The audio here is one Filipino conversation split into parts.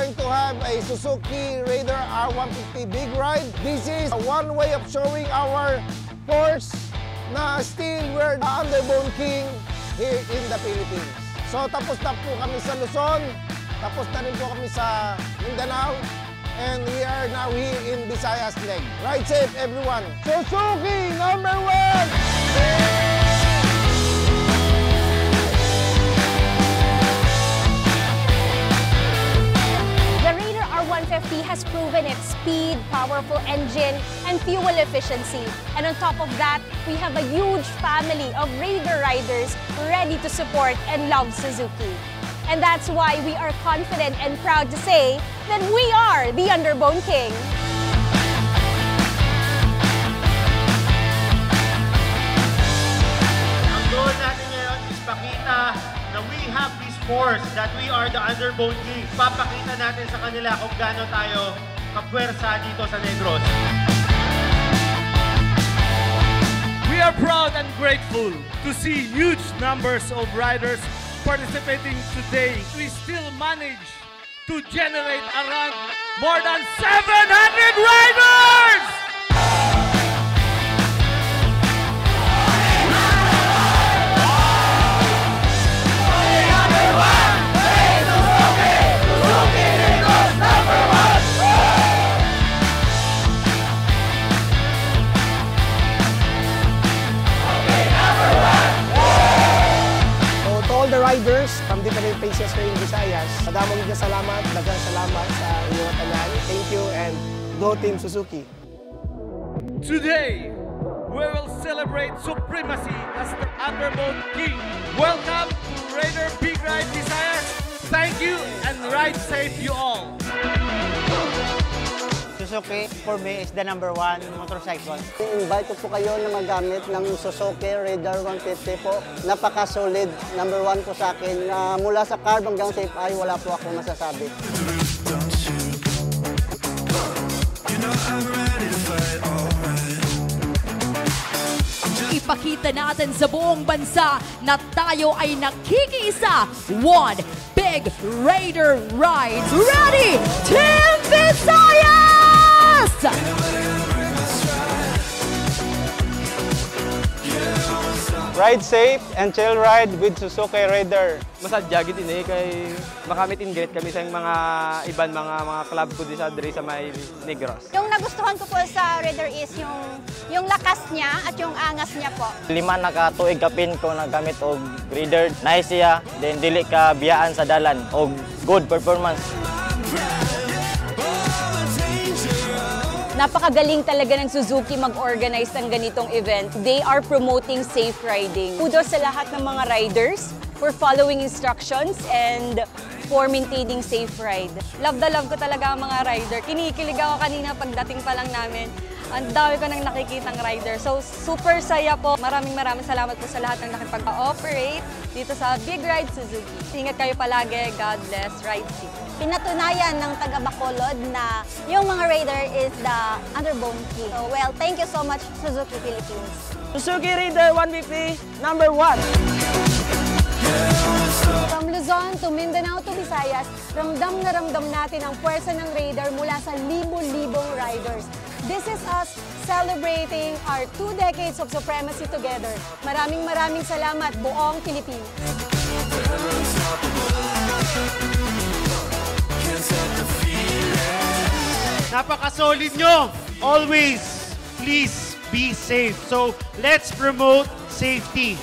going to have a Suzuki Raider R150 Big Ride. This is one way of showing our force na still we're the Underbone King here in the Philippines. So tapos na po kami sa Luzon, tapos na rin po kami sa Mindanao, and we are now here in Visayas leg. Ride safe everyone! Suzuki #1! R150 has proven its speed, powerful engine, and fuel efficiency. And on top of that, we have a huge family of Raider riders ready to support and love Suzuki. And that's why we are confident and proud to say that we are the Underbone King. Ang goal natin ngayon is pakita na we have this force that we are the Underbone King. Papakita natin sa kanila kung gaano tayo kapwersa dito sa Negros. We are proud and grateful to see huge numbers of riders participating today. We still manage to generate around more than 700 riders! The riders from different places here in Visayas. Madamong salamat, daghang salamat sa inyong tanan. Thank you and go Team Suzuki. Today, we will celebrate supremacy as the Underbone King. Welcome to Raider Big Ride Visayas. Thank you and ride safe you all. Suzuki, for me, is the #1 motorcycle. I-invite ko po kayo na magamit ng Suzuki Raider 150 po. Napaka-solid, #1 po sa akin. Mula sa carb hanggang safe ay wala po akong masasabi. Ipakita natin sa buong bansa na tayo ay nakikiisa. One big Raider ride. Ready, Team Visayas! Ride safe and chill ride with Suzuki Raider. Masadya gid ini kay makamit ingret kami sa mga iban mga club ko di sa diri sa may Negros. Yung nagustuhan ko po sa Raider is yung lakas niya at yung angas niya po. 5 na ka tuig kapin ko nagamit og Raider. Nice siya, then dili ka biyaan sa dalan og good performance. Napakagaling talaga ng Suzuki mag-organize ng ganitong event. They are promoting safe riding. Kudos sa lahat ng mga riders for following instructions and for maintaining safe ride. Love na love ko talaga ang mga rider. Kinikilig ako kanina pagdating pa lang namin. Ang dami ko nang nakikitang rider. So, super saya po. Maraming salamat po sa lahat ng nakipag-operate dito sa Big Ride Suzuki. Ingat kayo palagi. God bless. Ride safe. Pinatunayan ng taga Bacolod na yung mga Raider is the Underbone King. So, well, thank you so much, Suzuki Philippines. Suzuki Raider 150, #1. From Luzon to Mindanao to Visayas, ramdam na ramdam natin ang puwersa ng Raider mula sa libo-libong riders. This is us celebrating our 2 decades of supremacy together. Maraming salamat, buong Pilipinas. Napaka-solid nyo! Always, please be safe. So, let's promote safety.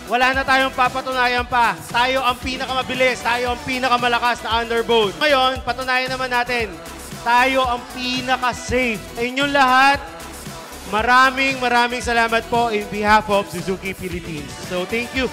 Wala na tayong papatunayan pa. Tayo ang pinakamabilis, tayo ang pinakamalakas na Underbone. Ngayon, patunayan naman natin, tayo ang pinaka-safe. Sa inyong lahat, maraming salamat po in behalf of Suzuki Philippines. So, thank you.